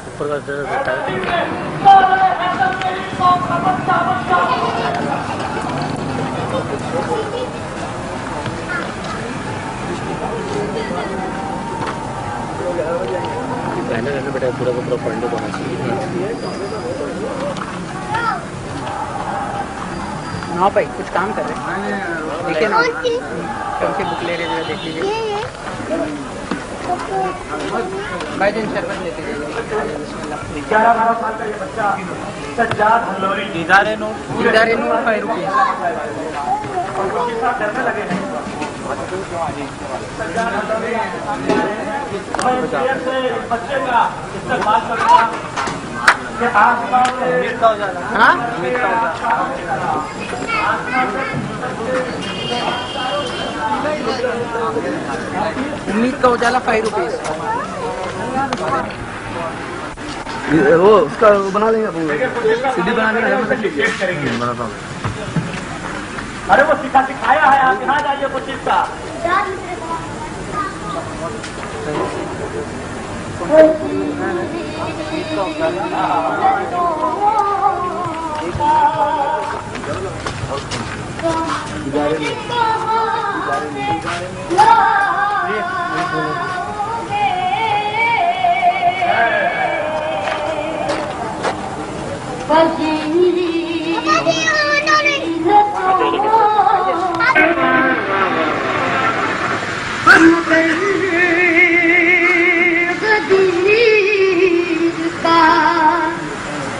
اوپر کا رہتا ہے پہلے رہنے بیٹا پورا کا پورا پڑھنے کو ہونا چاہیے نا بھائی کچھ کام کر رہے ہیں دیکھیے نا کون سی بک لے رہے ہیں دیکھ لیجیے بھائی دن شربت لیتے ہیں 11-12 سال کا یہ بچہ سجاد ہلوری ادارے نور 5 روپیز اور اس کے ساتھ ڈرنے لگے ہیں سجاد ہلوری میں دیر سے بچے کا استقبال کرتا کہ آسمان سے ہاں امید کا اجالا 5 روپیز وہ اس کا بنا لیں گے سیدھی بنانے کا ارے وہ سکھایا ہے آپ کہاں جائیے کچھ چیز کا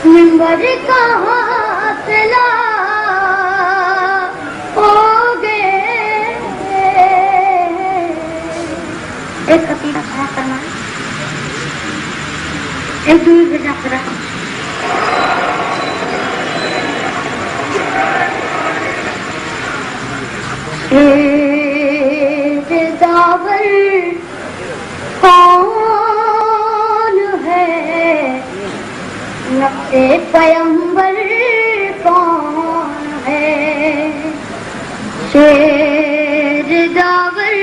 نمبر کہاں چلا ہوگے ایک قصیدہ کھڑا کرنا ایک دور سے جا کر داور کون ہے نقش پیمبر کون ہے شیر داور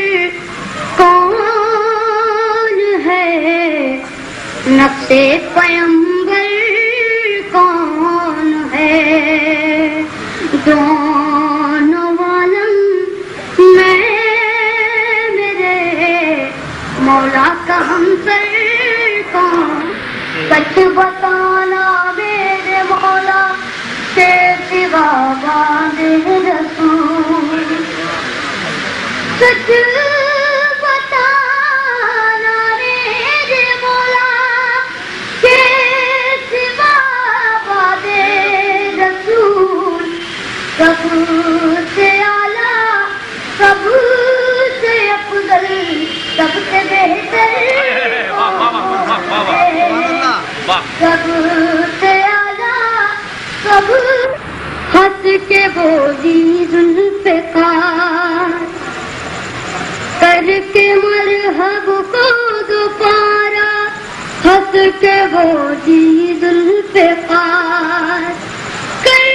کون ہے نقش پیمبر کون ہے دونوں عالم میں میرے مولا کا ہمسر کون سچ بتانا میرے مولا سے سوا باندھے رسول سچ بتانا میرے مولا سے سوا باندھے رسول سب سے اعلیٰ سب سے افضل سب سے بہتر سب سے اعلیٰ سب ہنس کے بولی ذوالفقار کر کے مرحب کو دوبارہ ہنس کے بولی ذوالفقار کر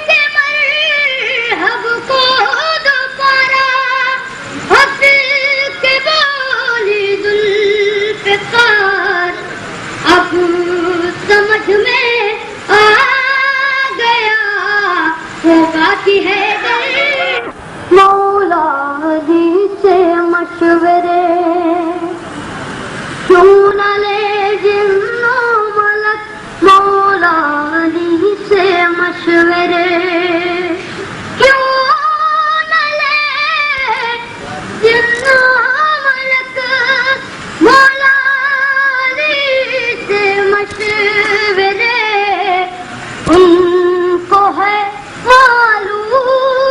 کے مرحب کو دوبارہ ہنس کے بولی ذوالفقار اب سمجھ میں آ گیا ہوگا کہ ہے مولا علی سے مشورے کیوں نہ لے جن و ملک مولا علی سے مشورے کیوں نہ لے جن و ملک مولا مشورے ان کو ہے معلوم کہ ہر ایک کا دل مولا علی سے مشورے کیوں نہ لے جن و ملک مولا علی سے مشورے ان کو ہے معلوم کہ ہر ایک کا دل مولا علی سے مشورے کیوں نہ لے جن و ملک مولا علی سے مشورے ان کو ہے معلوم کہ ہر ایک کا دل مولا علی سے مشورے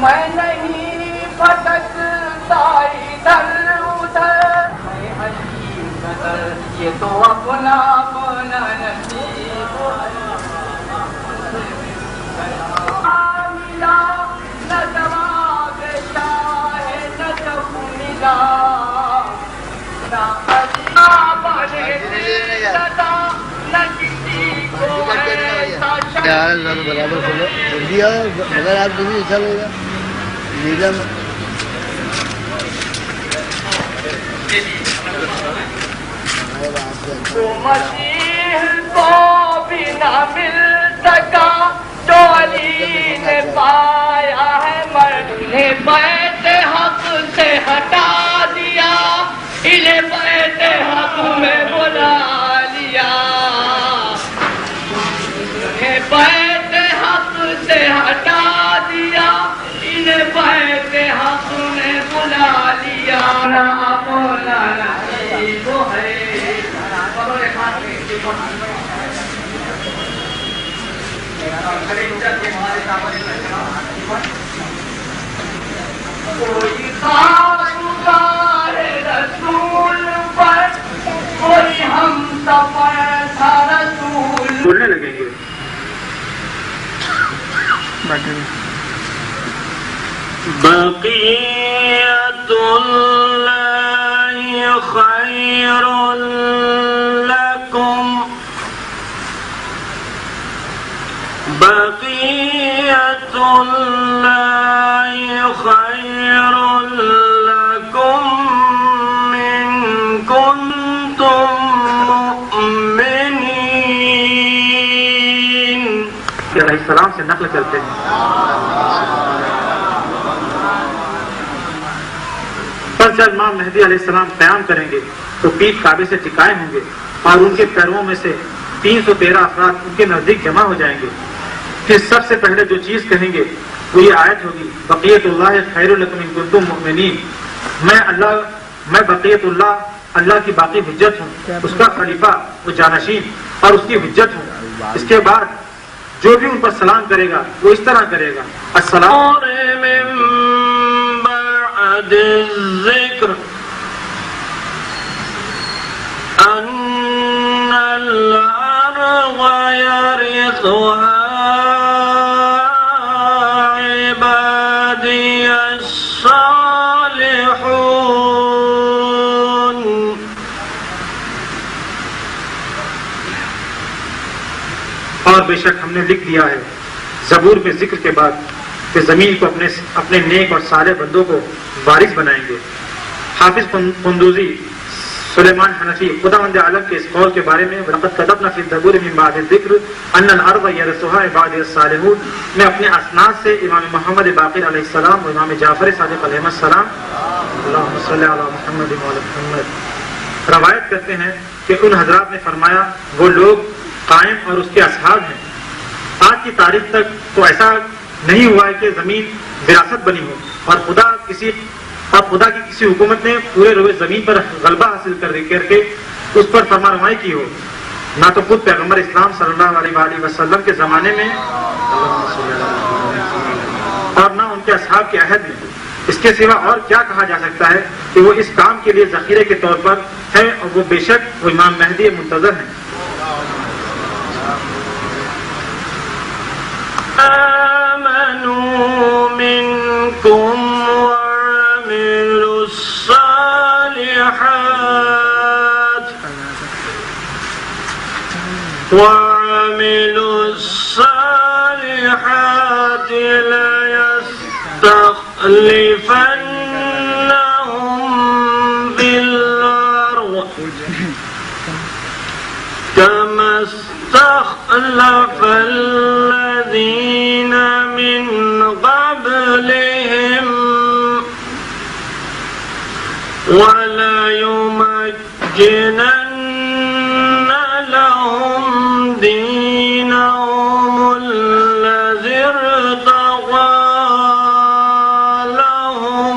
میں نہیں بھٹکتا ادھر ادھر، یہ تو اپنا اپنا نصیب ملا، نہ جواب شاہ نہ جب ملا، نہ بنے صدا نہ کسی کو ایسا برابر کھولو جلدی آؤ، مگر آپ جلدی اچھا لے گا نیلم تو مسیح کو بھی نہ مل سکا جو علی نے پایا ہے، مرد نے بیت حق سے ہٹا دیا، انہیں بیت حق میں بلا لیا، انہیں بیت حق سے ہٹا دیا، انہیں بیت حق میں بلا لیا، نہ اپنا نصیب ہے۔ کوئی خاص رسول پر، کوئی ہم سفر تھا رسول، بولنے لگیں گے بقیت اللہ خیر لکم، بقیت اللہ خیر لکم ان کنتم مؤمنین۔ کہ علیہ السلام سے نقل کرتے ہیں، پر جب امام مہدی علیہ السلام قیام کریں گے تو پیٹھ کعبے سے ٹکائے ہوں گے اور ان کے پیروں میں سے 313 افراد ان کے نزدیک جمع ہو جائیں گے، پھر سب سے پہلے جو چیز کہیں گے وہ یہ آیت ہوگی، بقیت اللہ خیر لکم ان کنتم مؤمنین، میں بقیت اللہ کی باقی حجت ہوں، اس کا خلیفہ و جانشین اور اس کی حجت ہوں۔ اس کے بعد جو بھی ان پر سلام کرے گا وہ اس طرح کرے گا، السلام الذکر ان الارض یرثها عبادی الصالحون۔ اور بے شک ہم نے لکھ دیا ہے زبور میں ذکر کے بعد کہ زمین کو اپنے نیک اور صالح بندوں کو وارث بنائیں گے۔ حافظ قندوزی سلیمان حنفی خداوند عالم کے اس قول کے بارے میں وَلَقَدْ كَتَبْنَا فِي الزَّبُورِ مِن بَعْدِ الذِّكْرِ أَنَّ الْأَرْضَ يَرِثُهَا عِبَادِيَ الصَّالِحُونَ میں اپنے اسناد سے امام محمد باقر علیہ السلام اور امام جعفر صادق علیہ السلام اللہم صلی علی محمد وعلی محمد روایت کرتے ہیں کہ ان حضرات نے فرمایا وہ لوگ قائم اور اس کے اصحاب ہیں۔ آج کی تاریخ تک تو ایسا نہیں ہوا ہے کہ زمین وراثت بنی ہو اور خدا کی کسی حکومت نے پورے روئے زمین پر غلبہ حاصل کر کے اس پر فرمانروائی کی ہو، نہ تو خود پیغمبر اسلام صلی اللہ علیہ وآلہ وسلم کے زمانے میں اور نہ ان کے اصحاب کے عہد میں۔ اس کے سوا اور کیا کہا جا سکتا ہے کہ وہ اس کام کے لیے ذخیرے کے طور پر ہے، اور وہ بے شک وہ امام مہدی منتظر ہیں۔ آمنوا منکم وعملوا الصالحات ليستخلفنهم في الأرض كما استخلف الذين من قبلهم ولا يمكنن لهم دينهم الذي ارتضى لهم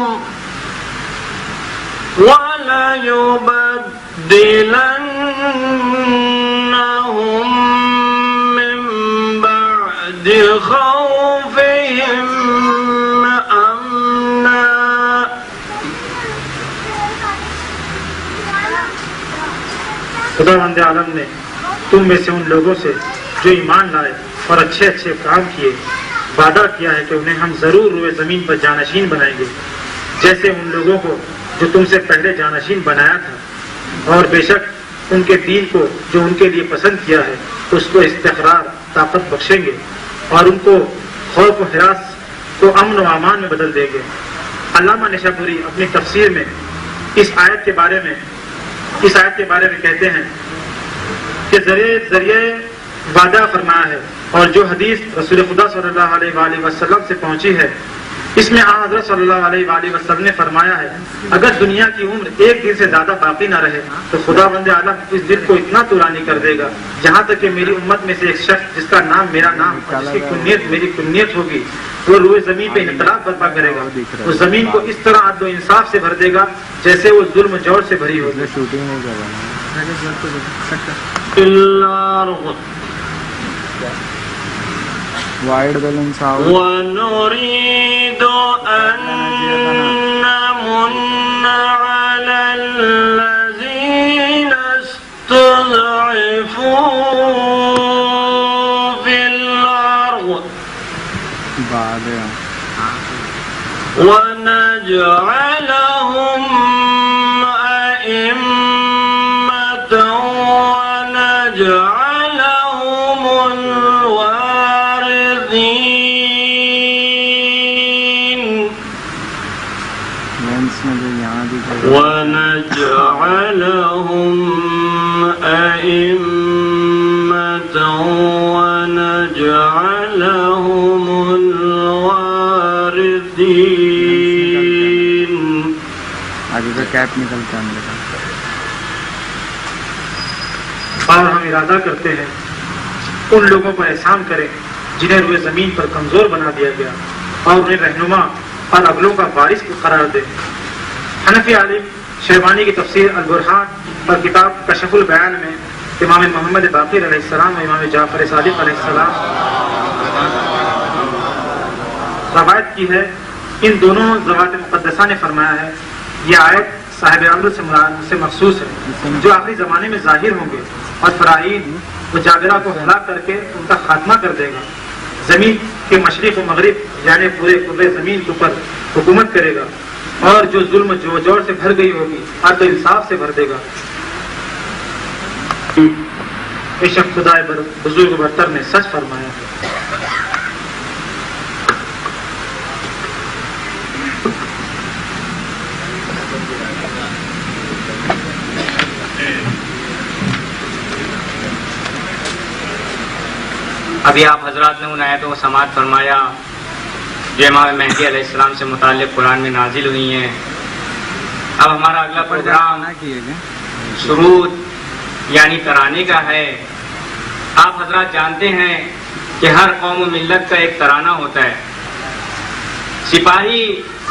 ولا يبدلن من بعد خوفهم أمنا خداوند عالم نے تم میں سے ان لوگوں سے جو ایمان لائے اور اچھے اچھے کام کیے وعدہ کیا ہے کہ انہیں ہم ضرور روئے زمین پر جانشین بنائیں گے، جیسے ان لوگوں کو جو تم سے پہلے جانشین بنایا تھا، اور بے شک ان کے دین کو جو ان کے لیے پسند کیا ہے اس کو استقرار طاقت بخشیں گے، اور ان کو خوف و ہراس کو امن و امان میں بدل دیں گے۔ علامہ نشاپوری اپنی تفسیر میں اس آیت کے بارے میں کہتے ہیں کہ ذریعے وعدہ فرمایا ہے، اور جو حدیث رسول خدا صلی اللہ علیہ وآلہ وسلم سے پہنچی ہے اس میں آن حضرت صلی اللہ علیہ وآلہ وسلم نے فرمایا ہے اگر دنیا کی عمر ایک دن سے زیادہ باقی نہ رہے تو خداوند عالم اس دن کو اتنا طولانی کر دے گا جہاں تک کہ میری امت میں سے ایک شخص جس کا نام میرا نام اور جس کی کنیت میری کنیت ہوگی وہ روئے زمین پہ انقلاب برپا کرے گا، وہ زمین کو اس طرح عدل و انصاف سے بھر دے گا جیسے وہ ظلم و جور سے بھری ہوگی۔ ونريد أن نمن على الذين استضعفوا في الأرض ونجعلهم أئمة ونجعلهم الوارثين ونجعلهم أئمة ونجعلهم الوارثين۔ آگے کا کیپ نکلتا ہے میرے پاس۔ اور ہم ارادہ کرتے ہیں ان لوگوں پر احسان کریں جنہیں روئے زمین پر کمزور بنا دیا گیا اور انہیں رہنما اور اگلوں کا وارث قرار دیں۔ حنفی عالم شیبانی کی تفسیر البرہان اور کتاب کشف البیان میں امام محمد باقر علیہ السلام اور امام جعفر صادق علیہ السلام روایت کی ہے، ان دونوں ذوات مقدسہ نے فرمایا ہے یہ آیت صاحب امر سے مخصوص ہے جو آخری زمانے میں ظاہر ہوں گے اور فرعین و جابرہ کو ہلاک کر کے ان کا خاتمہ کر دے گا، زمین کے مشرق و مغرب یعنی پورے زمین کے اوپر حکومت کرے گا اور جو ظلم جو جور سے بھر گئی ہوگی عدل و انصاف سے بھر دے گا۔ بے شک خدا بزرگ برتر نے سچ فرمایا ہے۔ ابھی آپ حضرات نے ان آیتوں کو سماعت فرمایا جو امام مہدی علیہ السلام سے متعلق قرآن میں نازل ہوئی ہیں۔ اب ہمارا اگلا پروگرام سرود یعنی ترانے کا ہے۔ آپ حضرات جانتے ہیں کہ ہر قوم و ملت کا ایک ترانہ ہوتا ہے۔ سپاہی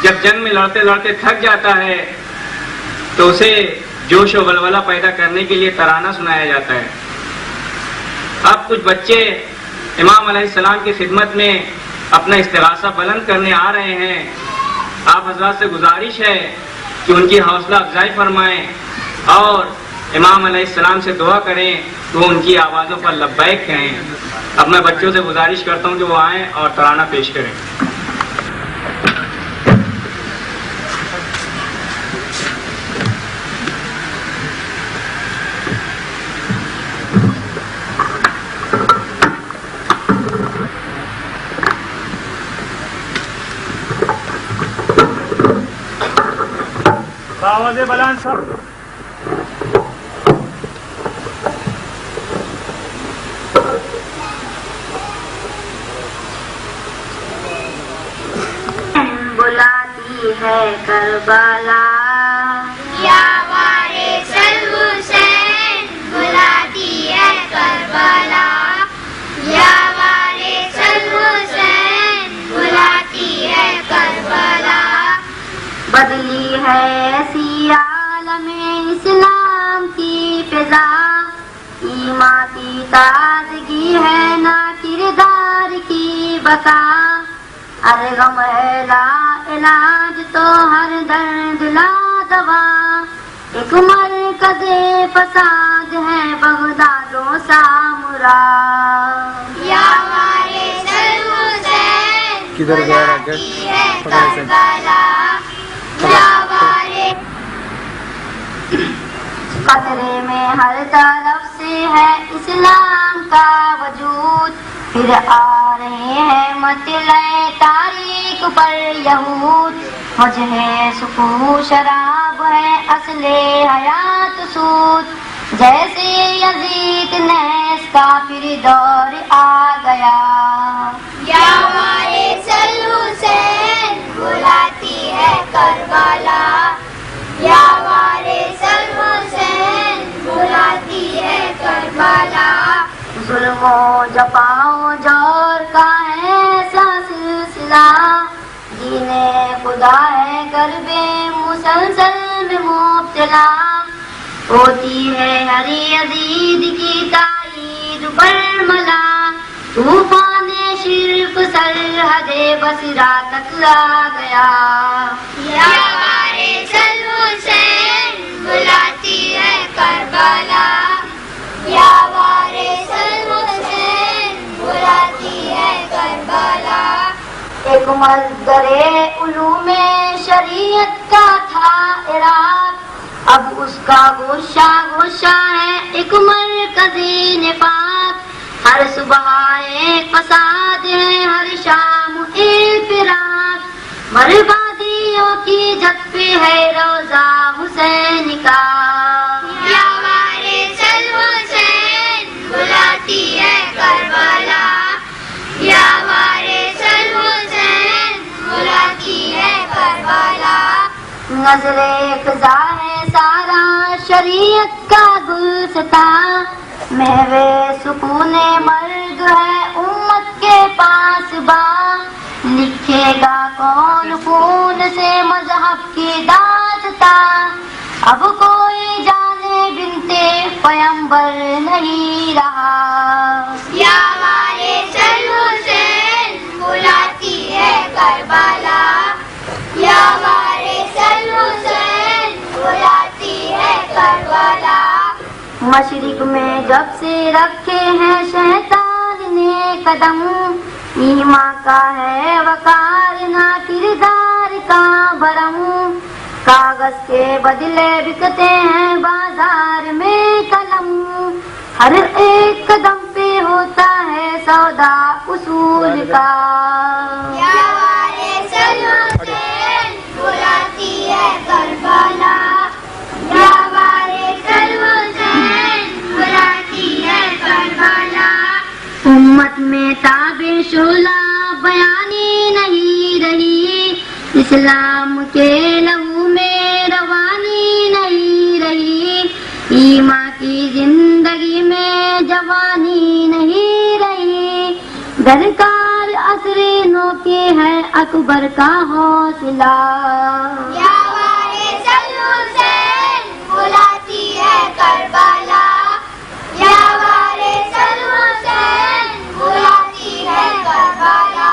جب جنگ میں لڑتے لڑتے تھک جاتا ہے تو اسے جوش و ولولہ پیدا کرنے کے لیے ترانہ سنایا جاتا ہے۔ اب کچھ بچے امام علیہ السلام کی خدمت میں اپنا استغاثہ بلند کرنے آ رہے ہیں۔ آپ حضرات سے گزارش ہے کہ ان کی حوصلہ افزائی فرمائیں اور امام علیہ السلام سے دعا کریں کہ وہ ان کی آوازوں پر لبیک کہیں۔ اب میں بچوں سے گزارش کرتا ہوں کہ وہ آئیں اور ترانہ پیش کریں۔ آواز بلند سب بلاتی ہے کربلا یا وارث الحسین، بلاتی ہے کربلا یا وارث الحسین، بلاتی ہے کربلا۔ بدلی ہے ایسی عالم اسلام کی فضا، ایمان کی تازگی ہے نہ کردار کی بقا، ارے غم ہے لا علاج تو ہر درد لا دوا، ایک مرکز فساد ہے بغداد و سامرا، یا ہمارے سر حسین کدھر گیا بلاتی ہے کربلا، یا ہمارے خطرے میں ہر طرف سے ہے اسلام کا وجود، پھر آ رہے ہیں مطلع تاریخ پر یہود، وجہ سکو شراب ہے اصل حیات سود، جیسے یزید نیس کا پھر دور آ گیا، یا ہمارے سر حسین بلاتی ہے کربلا، یا ہمارے سر حسین بلاتی ہے کربلا، ظلم و جفا و جور کا ایسا سلسلہ، جینے خدا ہے کرب مسلسل میں مبتلا، ہوتی ہے ہر یزید کی تائید برملا، طوفان شرک سرحد بصرہ تک لا گیا، یا ہمارے سر حسین بلاتی ہے کربلا، یا ہمارے سر حسین بلاتی ہے کربلا، ایک مصدر علوم شریعت کا تھا عراق، اب اس کا گوشہ گوشہ ہے ایک مرکز نفاق، ہر صبح ایک فساد ہے ہر شام انفراد، بربادیوں کی جھت پہ ہے روزہ حسین کا، یا ہمارے سر حسین بلاتی ہے کربلا، یا ہمارے سر حسین بلاتی ہے کربلا، نظر خزاں ہے سارا شریعت کا گلستاں، محو سکون مرگ ہے امت کے پاس با، لکھے گا کون خون سے مذہب کی داستاں، اب کوئی جانے بنتے پیمبر نہیں رہا، یا ہمارے سر حسین بلاتی ہے کربلا، یا ہمارے سر حسین بلاتی ہے کربلا، مشرق میں جب سے رکھے ہیں شیطان نے قدم، ایمان کا ہے وقار نہ کردار کا بھرم، کاغذ کے بدلے بکتے ہیں بازار میں قلم، ہر ایک قدم پہ ہوتا ہے سودا اصول کا، یا ہمارے سر حسین بلاتی ہے کربلا، یا ہمارے سر حسین بلاتی ہے کربلا، امت میں تاب شعلہ بیانی نہیں رہی، اسلام کے لہو میں روانی نہیں رہی، ایمان کی زندگی میں جوانی نہیں رہی، درکار عصر نو کے ہے اکبر کا حوصلہ، یا ہمارے سر حسین بلاتی ہے کربلا، یا ہمارے سر حسین بلاتی ہے کربلا،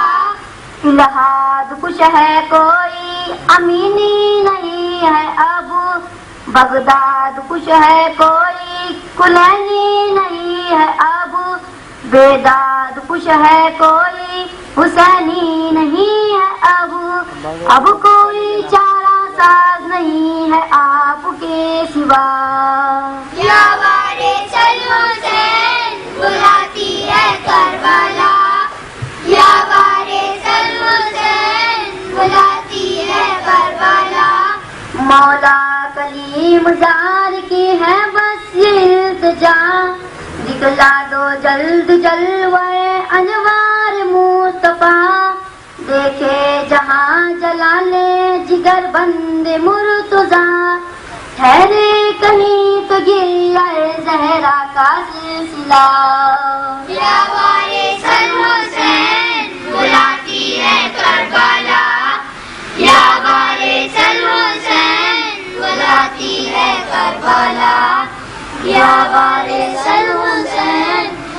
الہاد کچھ ہے کوئی امینی نہیں ہے اب، بغداد کچھ ہے کوئی کلینی نہیں ہے اب، بیداد کچھ ہے کوئی حسینی نہیں ہے اب کوئی چارہ ساز نہیں ہے آپ کے سوا، یا ہمارے سر حسین بلاتی ہے کربلا، یا ہمارے سر حسین بلاتی ہے کربلا، مولا کلیم زار کی ہے بس یہ التجا، دکھلا دو جلد جلوے انوار مصطفیٰ، دیکھے جہاں جلالے جگر بند مرتضیٰ، ٹھہرے کہیں تو گر آئے زہرا کا سلسلہ، یا ہمارے سر حسین بلاتی ہے کربلا، یا ہمارے سر حسین بلاتی ہے کربلا، یا ہمارے سر حسین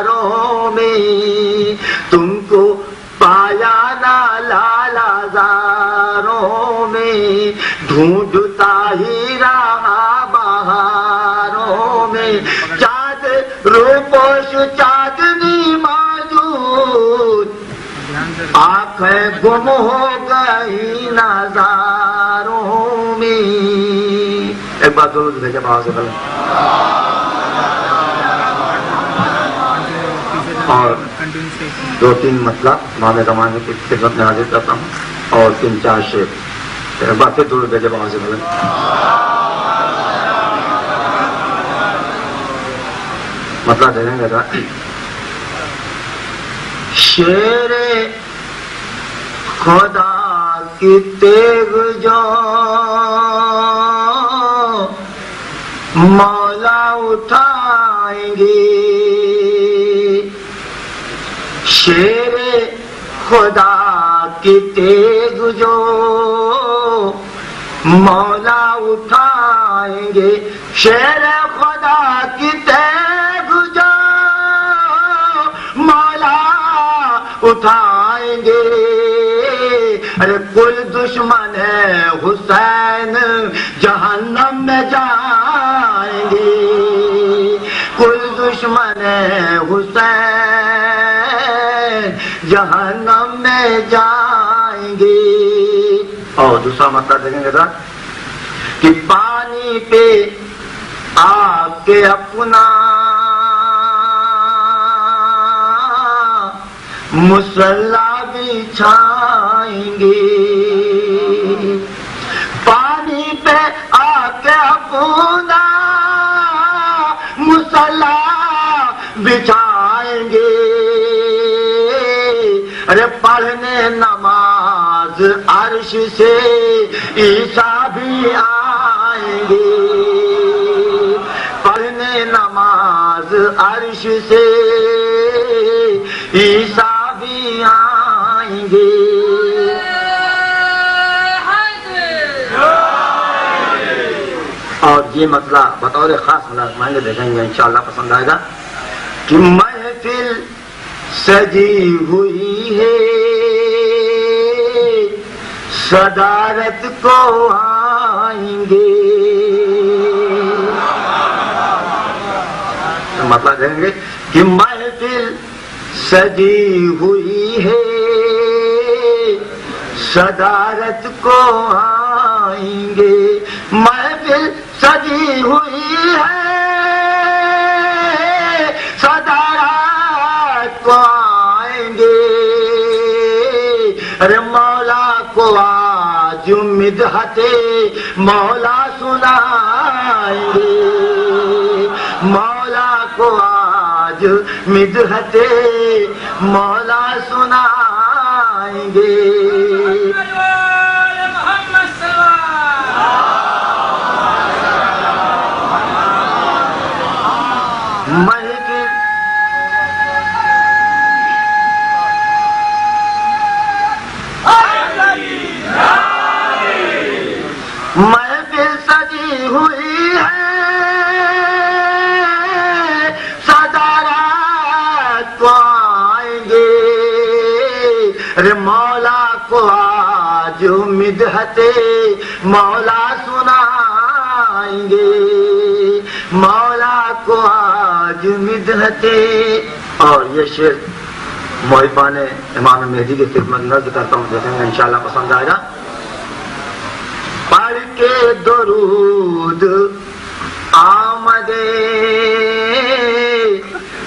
زاروں میں تم کو پایا نہ لالا زاروں میں ڈھونڈتا ہی رہا بہاروں میں چاند روپوش چاندنی موجود آنکھیں گم ہو گئی نظاروں میں. ایک بات ضرور بھیجا باہر سے پہلے اور 2-3 مسئلہ ماں زمانے کی خدمت میں حاضر کرتا ہوں اور 3-4 شعر. ایک بات پھر ضرور بھیجا باہر سے پہلے مطلب دے دیں گے. شیر خدا کی تیغ جو مولا اٹھائیں گے شیر خدا کی تیغ جو مولا اٹھائیں گے شیر خدا کی تیغ جو مولا اٹھائیں گے. ارے کل دشمن ہے حسین جہنم میں جائیں گے کل دشمن ہے حسین جہنم میں جائیں گے. اور دوسرا مطلب دیکھیں گے کہ پانی پہ آ کے اپنا مصلا بچھائیں گے پانی پہ آ کے اپنا مصلا بچھائیں گے. ارے پڑھنے نماز عرش سے عیسیٰ بھی آئیں گے پڑھنے نماز عرش سے عیسیٰ بھی آئیں گے. اور یہ مسئلہ بطور خاص ملازمائیں دیکھیں گے انشاءاللہ پسند آئے گا کہ محفل سجی ہوئی ہے صدارت کو آئیں گے. مطلب کہیں گے کہ محفل سجی ہوئی ہے صدارت کو آئیں گے محفل سجی ہوئی ہے صدارت کو آئیں گے. ارے مولا کو آج مدحت مولا سنائیں گے مولا کو آج مدحت مولا سنائیں گے. محفل سجی ہوئی ہے صدارت کو آئیں گے. ارے مولا کو آج مدحت مولا سنائیں گے مولا کو آج مدحت. اور یہ شعر محبان امام مہدی کی خدمت نظر کرتا ہوں دیکھیں گے انشاءاللہ پسند آئے گا. پڑھ کے درود آمدے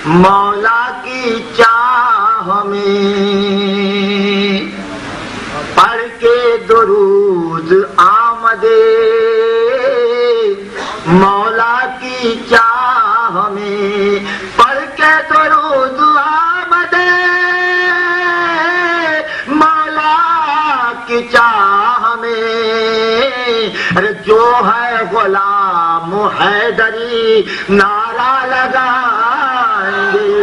مولا کی چاہ میں پڑھ کے درود آمدے مولا کی چاہ میں پڑھ کے درود آمدے مولا کی چاہ میں. ارے جو ہے غلام حیدری نعرہ لگائیں گے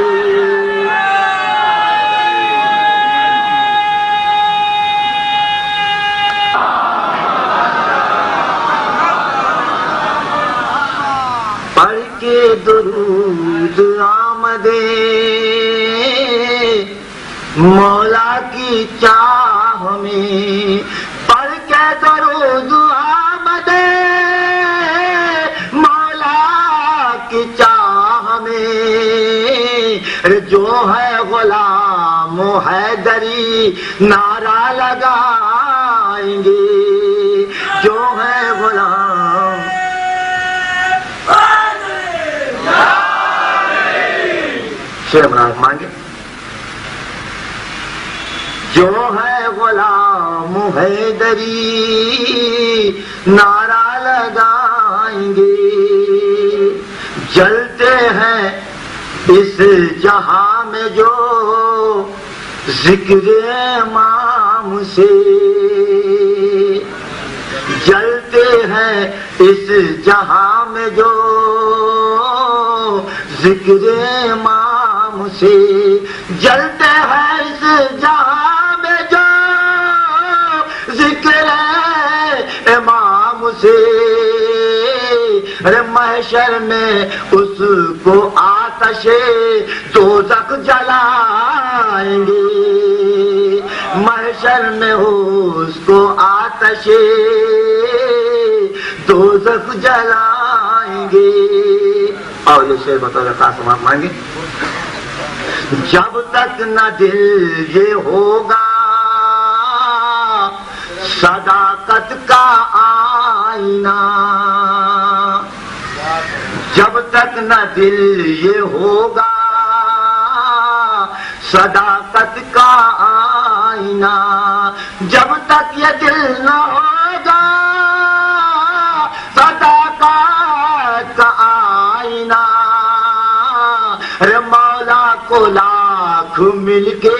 پڑھ کے درود آمد آمدیں مولا کی چاہ میں، پڑھ کے درود آمدیں مولا کی چاہ میں، جو ہے غلام حیدری نعرہ لگائیں گے، جو ہے غلام شیر مناظر مانگے، جو ہے غلام حیدری نعرہ لگائیں گے، جلتے ہیں اس جہاں میں جو ذکر امام سے، جلتے ہیں اس جہاں میں جو ذکر امام سے، جلتے ہیں اس جہاں میں جو ذکر امام سے، ارے محشر میں اس کو آتش دوزخ جلائیں گے، محشر میں اس کو آتش دوزخ جلائیں گے۔ اور یہ شعر بطور خاص مانگے، جب تک نہ دل یہ ہوگا صداقت کا آئینہ، جب تک نہ دل یہ ہوگا صداقت کا آئینہ، جب تک یہ دل نہ ہوگا صداقت کا آئینہ، رے مولا کو لاکھ مل کے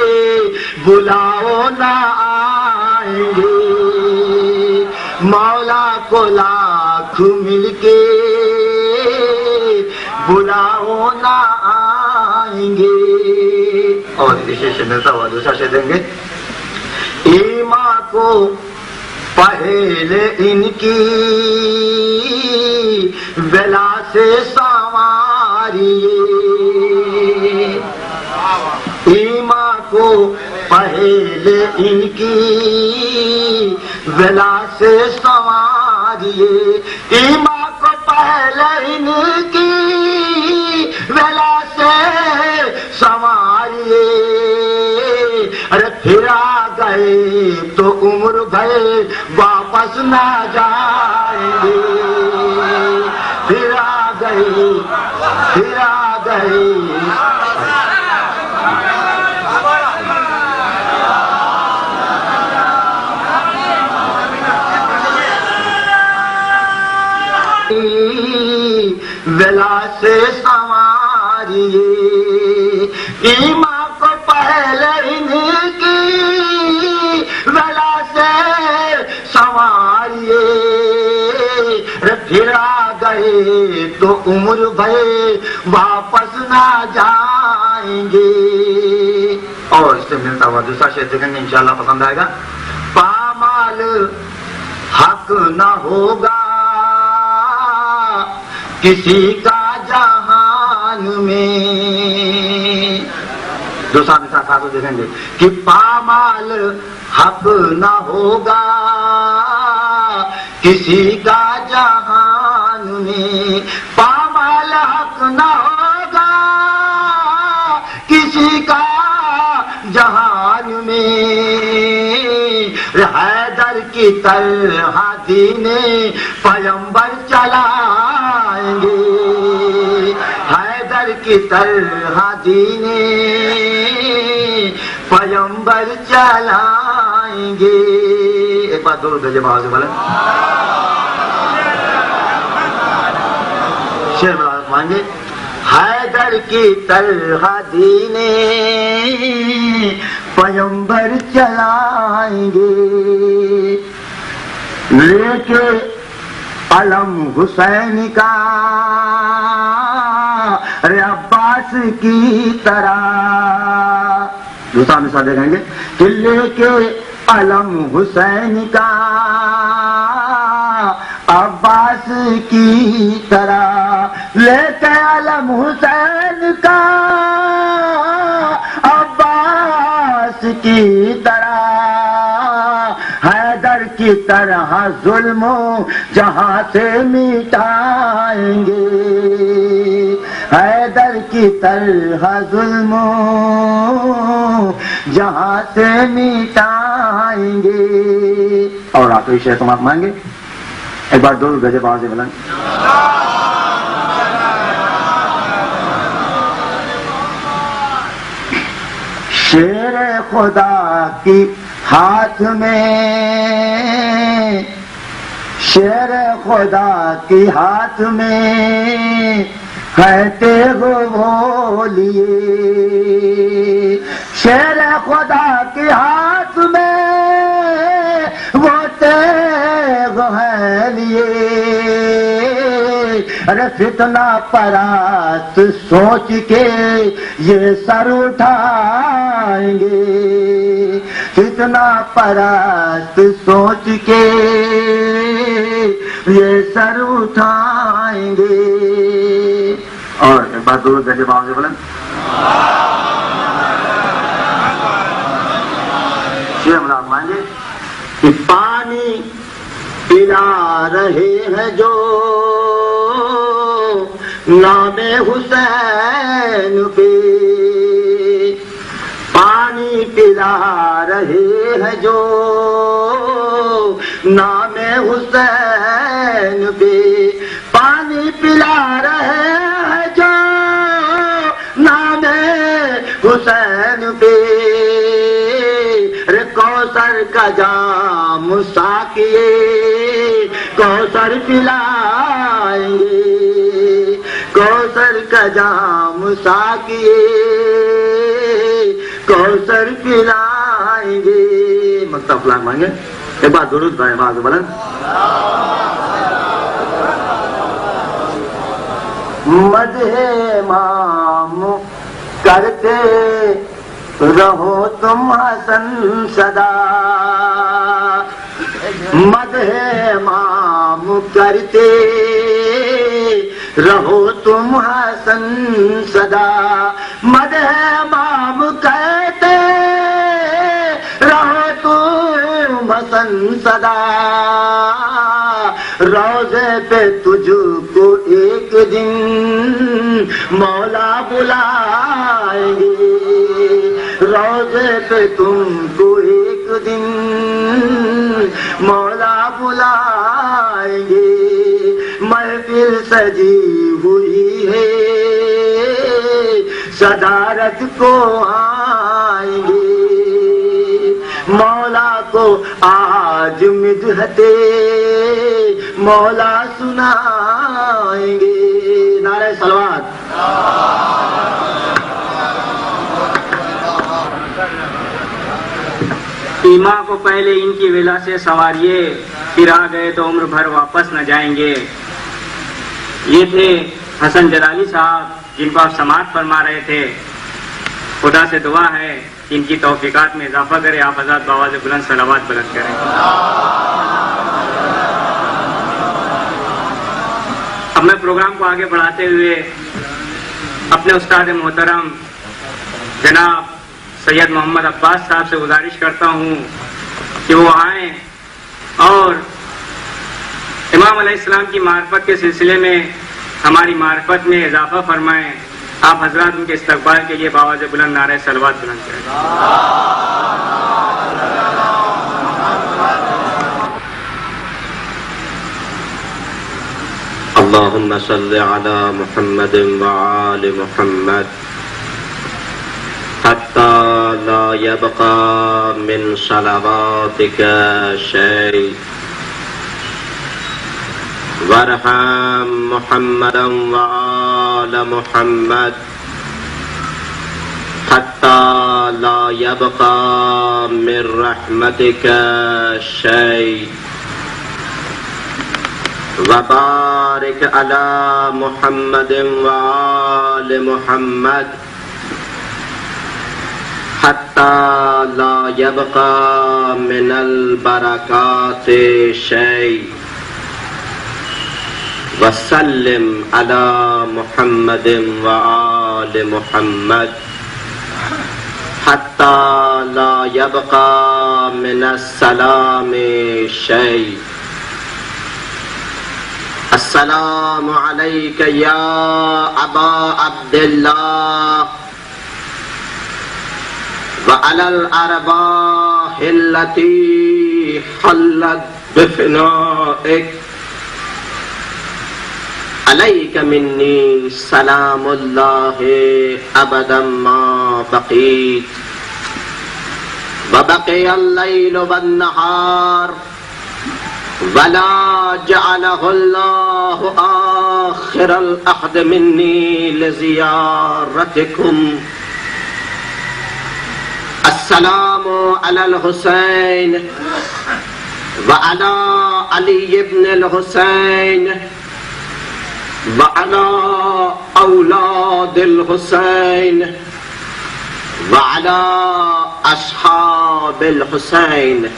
بلاؤ نہ آئیں گے، مولا کو لاکھ مل کے بلاؤ نہ آئیں گے۔ اور اسی سے ملتا ہوا دوسرا سے دیں گے، ایمان کو پہلے ان کی ولا سے سنواریے، ایمان کو پہلے ان کی ولا سے سنواریے، ایمان کو پہلے ان کی ولا سے سنواریے، ارے پھر آ گئے تو عمر بھر واپس نہ جائیں گے، پھر آ گئے پھر آ گئے۔ ولا سے سنواریے، ایمان کو پہلے ان کی ولا سے سنواریے، پھر آ گئے تو عمر بھر واپس نہ جائیں گے۔ اور اس سے ملتا ہوا دوسرا شعر دیکھیں گے، انشاءاللہ پسند آئے گا۔ پامال حق نہ ہوگا کسی کا جہان میں، دوسرا مثال ساتھ دیکھیں گے کہ پامال حق نہ ہوگا کسی کا جہان میں، پامال حق نہ ہوگا کسی کا جہان میں، حیدر کی طرح دین پیغمبر چلائیں گے، حیدر کی طرح دین پیغمبر چلائیں گے۔ ایک بار دور بھیجے باہر سے بولے، شیر بلاد مانگے، حیدر کی طرح دین پیغمبر چلائیں گے، لے کے علم حسین کا رے عباس کی طرح۔ دوسرا مثال دیکھیں گے کہ لے کے علم حسین کا عباس کی طرح، لے کے علم حسین کا کی طرح حیدر کی طرح ظلم جہاں سے مٹائیں گے حیدر کی طرح ظلم جہاں سے مٹائیں گے اور آخری شعر تم آپ مانگے ایک بار دو گجے باز بلند شیر خدا کی ہاتھ میں شیر خدا کی ہاتھ میں ہے تیغ وہ لیے شیر خدا کے ہاتھ میں وہ تیغ ہے لیے ارے فتنہ پرست سوچ کے یہ سر اٹھائیں گے فتنہ پرست سوچ کے یہ سر اٹھائیں گے اور ایک بار دو گجے باؤں سے بلند شیر ملاب مانگے کہ پانی پلا رہے ہیں جو نام حسین پہ پانی پلا رہے ہیں جو نام حسین پہ پانی پلا رہے ہیں جو نام حسین پہ کوثر کا جام ساقیے کوثر پلائیں گے کوثر کا جام ساقیے کوثر پلائیں گے مکتب فلان مانگے ایک بار درود بھائی باز بلند مدح امام کرتے رہو تم حسن صدا مدح امام کرتے رہو تم حسن صدا مدح امام کہتے رہو تم حسن صدا روزے پہ تجھ کو ایک دن مولا بلائیں گے روزے پہ تم کو ایک دن مولا بلائیں گے محفل سجی ہوئی ہے صدارت کو آئیں گے مولا کو آج مدحتے مولا سنائیں گے نعرہ صلوات ایما کو پہلے ان کی ولا سے سواریے پھر آ گئے تو عمر بھر واپس نہ جائیں گے یہ تھے حسن جلالی صاحب جن کو آپ سماعت فرما رہے تھے خدا سے دعا ہے کہ ان کی توفیقات میں اضافہ کرے آپ حضرات بآواز بلند صلوات بلند کریں اب میں پروگرام کو آگے بڑھاتے ہوئے اپنے استاد محترم جناب سید محمد عباس صاحب سے گزارش کرتا ہوں کہ وہ آئیں اور امام علیہ السلام کی معرفت کے سلسلے میں ہماری معرفت میں اضافہ فرمائیں آپ حضرات ان کے استقبال کے لیے بآواز بلند نعرہ صلوات بلند کریں اللهم صل على محمد وآل محمد حتى لا يبقى من صلواتك شيء وارحم محمدا وآل محمد حتى لا يبقى من رحمتك شيء وبارك على محمد وآل محمد حتى لا يبقى من البركات شيء وسلم على محمد وآل محمد حتى لا يبقى من السلام شيء السلام عليك يا أبا عبد الله وعلى الأرواح التي حلت بفنائك عليك مني سلام الله أبدا ما بقيت وبقي الليل والنهار ولا جعله الله آخر العهد مني لزيارتكم السلام على الحسين وعلى علي بن الحسين وعلى أولاد الحسين وعلى أصحاب الحسين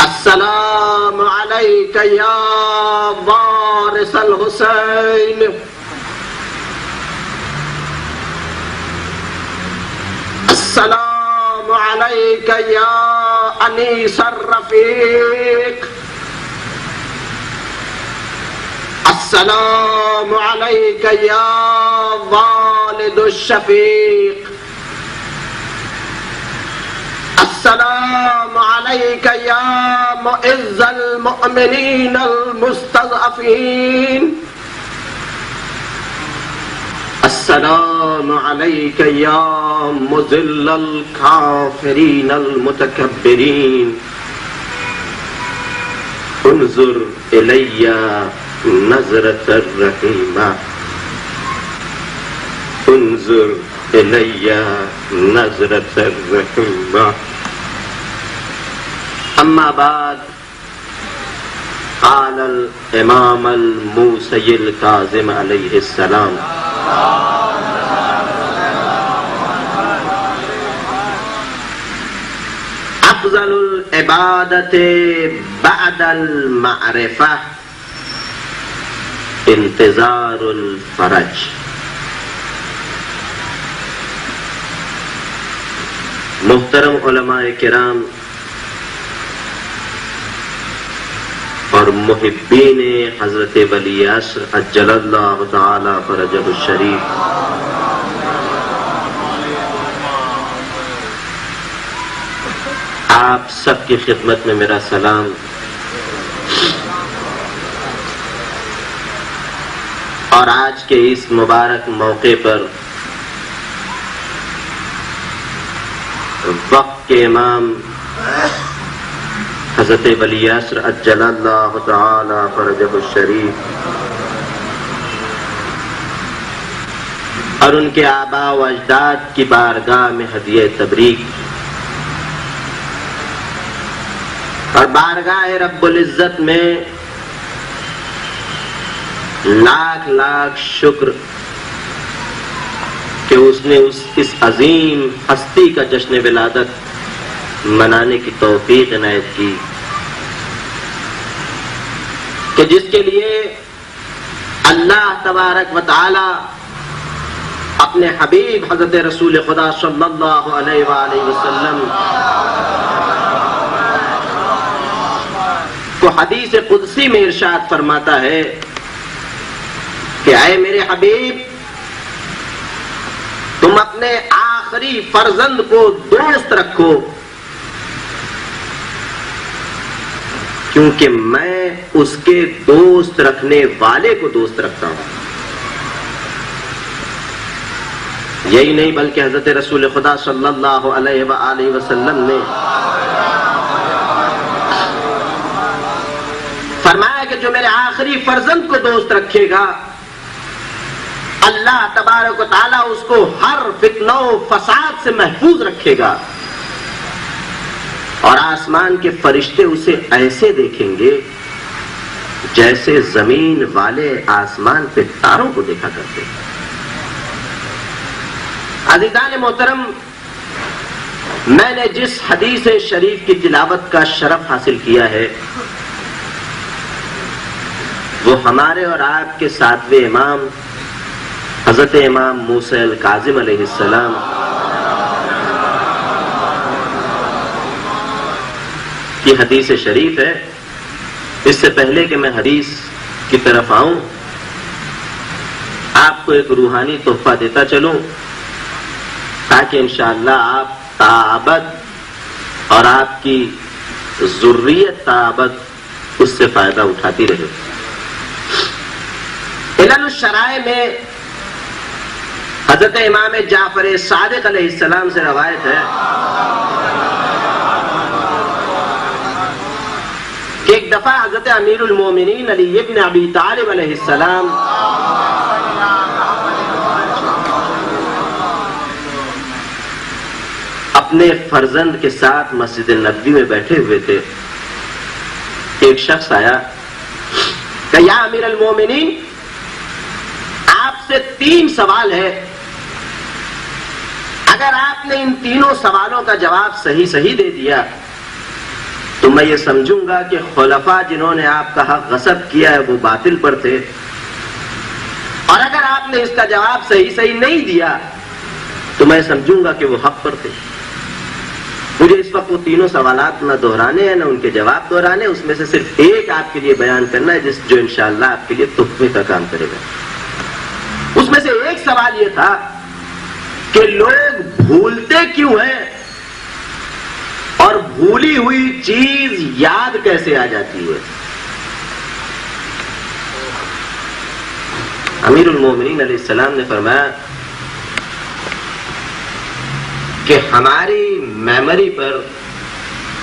السلام عليك يا وارث الحسين السلام عليك يا أنيس الرفيق السلام عليك يا والد الشفيق السلام عليك يا معز المؤمنين المستضعفين السلام عليك يا مذل الكافرين المتكبرين انظر إلي نظرة الرحيمة انظر إلي نظرة الرحيمة أما بعد قال الإمام الموسى الكاظم عليه السلام أفضل العبادة بعد المعرفة انتظار الفرج محترم علماء کرام اور محبین حضرت ولی عصر عجل اللہ تعالی فرجہ الشریف، آپ سب کی خدمت میں میرا سلام۔ اور آج کے اس مبارک موقع پر وقت کے امام حضرت ولی عصر عجل اللہ تعالی فرجہ الشریف اور ان کے آباء و اجداد کی بارگاہ میں ہدیہ تبریک اور بارگاہ رب العزت میں لاکھ لاکھ شکر کہ اس نے اس عظیم ہستی کا جشن ولادت منانے کی توفیق عنایت کی کہ جس کے لیے اللہ تبارک و تعالی اپنے حبیب حضرت رسول خدا صلی اللہ علیہ وآلہ وسلم کو حدیث قدسی میں ارشاد فرماتا ہے کہ اے میرے حبیب، تم اپنے آخری فرزند کو دوست رکھو کیونکہ میں اس کے دوست رکھنے والے کو دوست رکھتا ہوں۔ یہی نہیں بلکہ حضرت رسول خدا صلی اللہ علیہ وآلہ وسلم نے فرمایا کہ جو میرے آخری فرزند کو دوست رکھے گا اللہ تبارک و تعالیٰ اس کو ہر فتنہ و فساد سے محفوظ رکھے گا، اور آسمان کے فرشتے اسے ایسے دیکھیں گے جیسے زمین والے آسمان پہ تاروں کو دیکھا کرتے ہیں۔ عزیزان محترم، میں نے جس حدیث شریف کی تلاوت کا شرف حاصل کیا ہے وہ ہمارے اور آپ کے ساتویں امام حضرت امام موسیٰ الکاظم علیہ السلام کی حدیث شریف ہے. اس سے پہلے کہ میں حدیث کی طرف آؤں، آپ کو ایک روحانی تحفہ دیتا چلوں تاکہ انشاءاللہ آپ تابد اور آپ کی ذریت تابد اس سے فائدہ اٹھاتی رہے. علل الشرائع میں حضرت امام جعفر صادق علیہ السلام سے روایت ہے کہ ایک دفعہ حضرت امیر المومنین علی ابن ابی طالب علیہ السلام اپنے فرزند کے ساتھ مسجد نبوی میں بیٹھے ہوئے تھے. ایک شخص آیا کہ یا امیر المومنین، آپ سے 3 سوال ہے، اگر آپ نے ان تینوں سوالوں کا جواب صحیح دے دیا تو میں یہ سمجھوں گا کہ خلفاء جنہوں نے آپ کا حق غصب کیا ہے وہ باطل پر تھے، اور اگر آپ نے اس کا جواب صحیح نہیں دیا تو میں سمجھوں گا کہ وہ حق پر تھے. مجھے اس وقت وہ تینوں سوالات نہ دہرانے ہیں نہ ان کے جواب دہرانے، اس میں سے صرف ایک آپ کے لیے بیان کرنا ہے جو انشاءاللہ آپ کے لیے تحفے کا کام کرے گا. اس میں سے ایک سوال یہ تھا کہ لوگ بھولتے کیوں ہیں اور بھولی ہوئی چیز یاد کیسے آ جاتی ہے. امیر المومنین علیہ السلام نے فرمایا کہ ہماری میموری پر،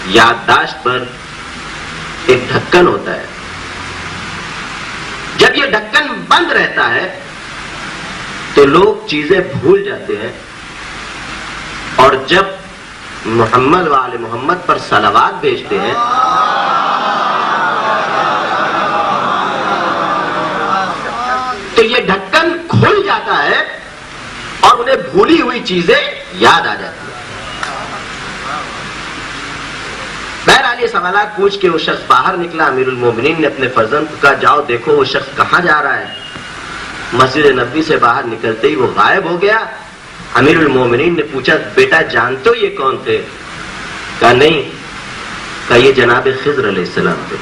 یادداشت پر ایک ڈھکن ہوتا ہے. جب یہ ڈھکن بند رہتا ہے تو لوگ چیزیں بھول جاتے ہیں، اور جب محمد و آل محمد پر صلوات بھیجتے ہیں تو یہ ڈھکن کھل جاتا ہے اور انہیں بھولی ہوئی چیزیں یاد آ جاتی ہیں. بہرحال یہ سوالات پوچھ کے وہ شخص باہر نکلا. امیر المومنین نے اپنے فرزند کو کہا جاؤ دیکھو وہ شخص کہاں جا رہا ہے. مسجد نبوی سے باہر نکلتے ہی وہ غائب ہو گیا. امیر المومنین نے پوچھا بیٹا جانتے ہو یہ کون تھے؟ کہا نہیں. کہا یہ جناب خضر علیہ السلام تھے.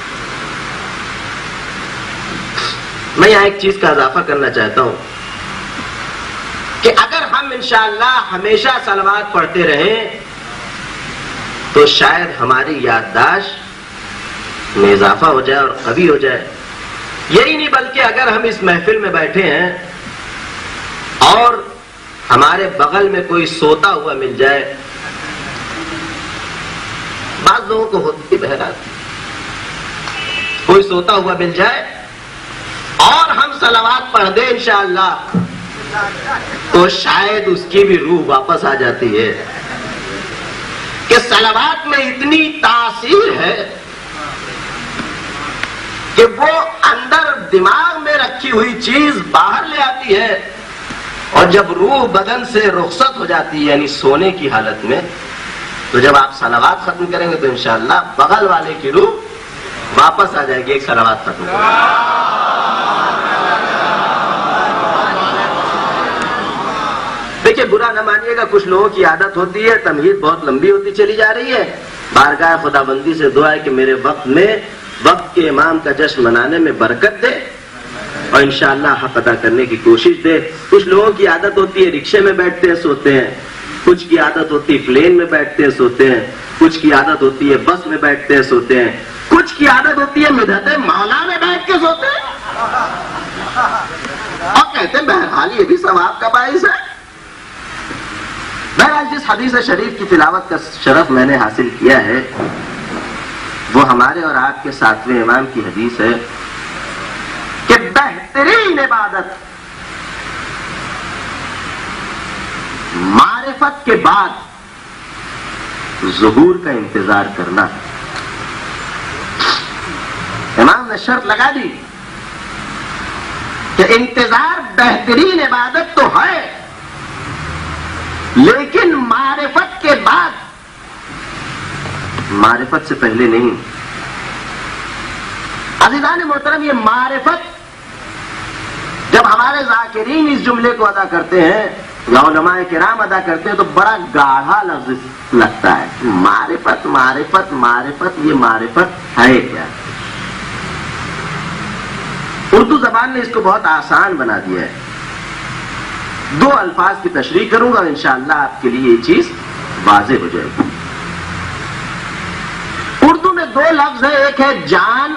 میں یہاں ایک چیز کا اضافہ کرنا چاہتا ہوں کہ اگر ہم انشاءاللہ ہمیشہ صلوات پڑھتے رہیں تو شاید ہماری یادداشت میں اضافہ ہو جائے اور قوی ہو جائے. یہی نہیں بلکہ اگر ہم اس محفل میں بیٹھے ہیں اور ہمارے بغل میں کوئی سوتا ہوا مل جائے، بعض لوگوں کو ہوتی بہرحال کوئی سوتا ہوا مل جائے اور ہم صلوات پڑھ دیں انشاءاللہ تو شاید اس کی بھی روح واپس آ جاتی ہے. کہ صلوات میں اتنی تاثیر ہے کہ وہ اندر دماغ میں رکھی ہوئی چیز باہر لے آتی ہے، اور جب روح بدن سے رخصت ہو جاتی ہے یعنی سونے کی حالت میں، تو جب آپ صلوات ختم کریں گے تو انشاءاللہ بغل والے کی روح واپس آ جائے گی. ایک صلوات ختم کریں. دیکھیں برا نہ مانیے گا، کچھ لوگوں کی عادت ہوتی ہے، تمہید بہت لمبی ہوتی چلی جا رہی ہے. بارگاہ خدا بندی سے دعا ہے کہ میرے وقت کے امام کا جشن منانے میں برکت دے اور انشاءاللہ حق ادا کرنے کی کوشش دے. کچھ لوگوں کی عادت ہوتی ہے رکشے میں بیٹھتے ہیں سوتے ہیں، کچھ کی عادت ہوتی ہے پلین میں بیٹھتے ہیں سوتے ہیں، کچھ کی عادت ہوتی ہے بس میں بیٹھتے ہیں سوتے ہیں، کچھ کی عادت ہوتی ہے مدحت مولا میں بیٹھ کے سوتے ہیں اور کہتے ہیں بہرحال یہ بھی ثواب کا باعث ہے. بہرحال جس حدیث شریف کی تلاوت کا شرف میں نے حاصل کیا ہے وہ ہمارے اور آپ کے 7ویں امام کی حدیث ہے کہ بہترین عبادت معرفت کے بعد ظہور کا انتظار کرنا. امام نے شرط لگا دی کہ انتظار بہترین عبادت تو ہے لیکن معرفت کے بعد، معرفت سے پہلے نہیں. عزیزان محترم، یہ معرفت جب ہمارے ذاکرین اس جملے کو ادا کرتے ہیں یا علماء کرام ادا کرتے ہیں تو بڑا گاڑھا لفظ لگتا ہے. معرفت معرفت معرفت، یہ معرفت ہے کیا؟ اردو زبان نے اس کو بہت آسان بنا دیا ہے. 2 الفاظ کی تشریح کروں گا اور انشاءاللہ آپ کے لیے یہ چیز واضح ہو جائے گی. اردو میں 2 لفظ ہیں، ایک ہے جان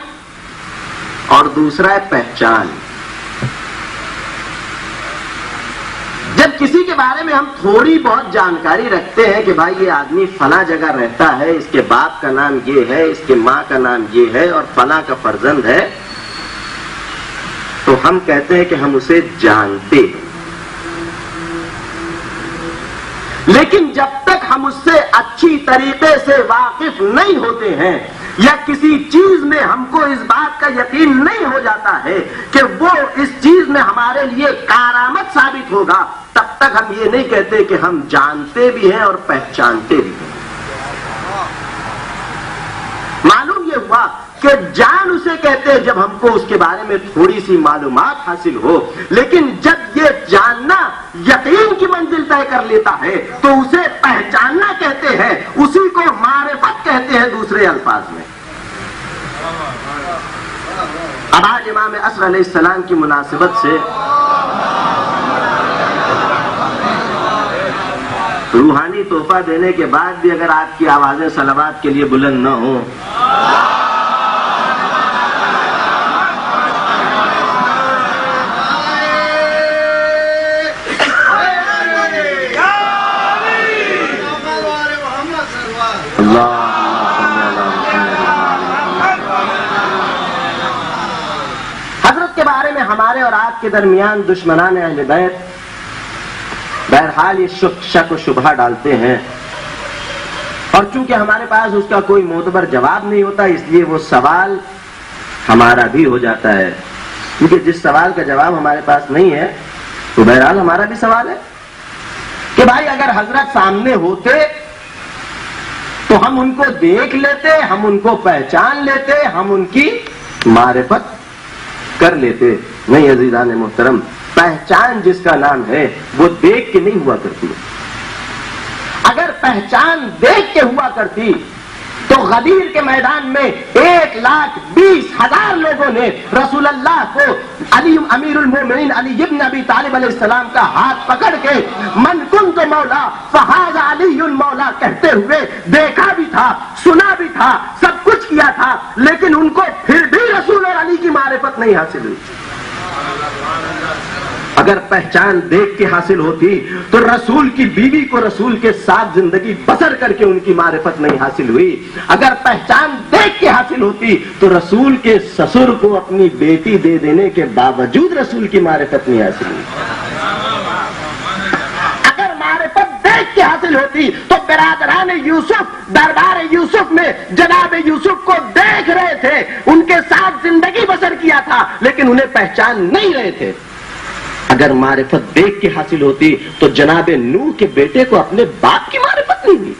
اور دوسرا ہے پہچان. جب کسی کے بارے میں ہم تھوڑی بہت جانکاری رکھتے ہیں کہ بھائی یہ آدمی فلاں جگہ رہتا ہے، اس کے باپ کا نام یہ ہے، اس کے ماں کا نام یہ ہے اور فلاں کا فرزند ہے، تو ہم کہتے ہیں کہ ہم اسے جانتے ہیں. لیکن جب تک ہم اس سے اچھی طریقے سے واقف نہیں ہوتے ہیں یا کسی چیز میں ہم کو اس بات کا یقین نہیں ہو جاتا ہے کہ وہ اس چیز میں ہمارے لیے کارآمد ثابت ہوگا، تب تک ہم یہ نہیں کہتے کہ ہم جانتے بھی ہیں اور پہچانتے بھی ہیں. معلوم یہ ہوا کہ جان اسے کہتے ہیں جب ہم کو اس کے بارے میں تھوڑی سی معلومات حاصل ہو، لیکن جب یہ جاننا یقین کی منزل طے کر لیتا ہے تو اسے پہچاننا کہتے ہیں، اسی کو معرفت کہتے ہیں دوسرے الفاظ میں. اب آج امام عصر علیہ السلام کی مناسبت سے روحانی تحفہ دینے کے بعد بھی اگر آپ کی آوازیں صلوات کے لیے بلند نہ ہوں، حضرت کے بارے میں ہمارے اور آپ کے درمیان دشمنان اہل بیت بہرحال یہ شک و شبہ ڈالتے ہیں، اور چونکہ ہمارے پاس اس کا کوئی معتبر جواب نہیں ہوتا اس لیے وہ سوال ہمارا بھی ہو جاتا ہے. کیونکہ جس سوال کا جواب ہمارے پاس نہیں ہے تو بہرحال ہمارا بھی سوال ہے کہ بھائی اگر حضرت سامنے ہوتے تو ہم ان کو دیکھ لیتے، ہم ان کو پہچان لیتے، ہم ان کی معرفت کر لیتے. نہیں عزیزان محترم، پہچان جس کا نام ہے وہ دیکھ کے نہیں ہوا کرتی. اگر پہچان دیکھ کے ہوا کرتی تو غدیر کے میدان میں 1,20,000 لوگوں نے رسول اللہ کو علی امیر المومنین علی ابن ابی طالب علیہ السلام کا ہاتھ پکڑ کے من کنت مولا فہذا علی مولا کہتے ہوئے دیکھا بھی تھا، سنا بھی تھا، سب کچھ کیا تھا، لیکن ان کو پھر بھی رسول اور علی کی معرفت نہیں حاصل ہوئی. اگر پہچان دیکھ کے حاصل ہوتی تو رسول کی بیوی کو رسول کے ساتھ زندگی بسر کر کے ان کی معرفت نہیں حاصل ہوئی. اگر پہچان دیکھ کے حاصل ہوتی تو رسول کے سسر کو اپنی بیٹی دے دینے کے باوجود رسول کی معرفت نہیں حاصل ہوئی. اگر معرفت دیکھ کے حاصل ہوتی تو برادران یوسف دربار یوسف میں جناب یوسف کو دیکھ رہے تھے، ان کے ساتھ زندگی بسر کیا تھا، لیکن انہیں پہچان نہیں رہے تھے. اگر معرفت دیکھ کے حاصل ہوتی تو جناب نوح کے بیٹے کو اپنے باپ کی معرفت نہیں ہوئی.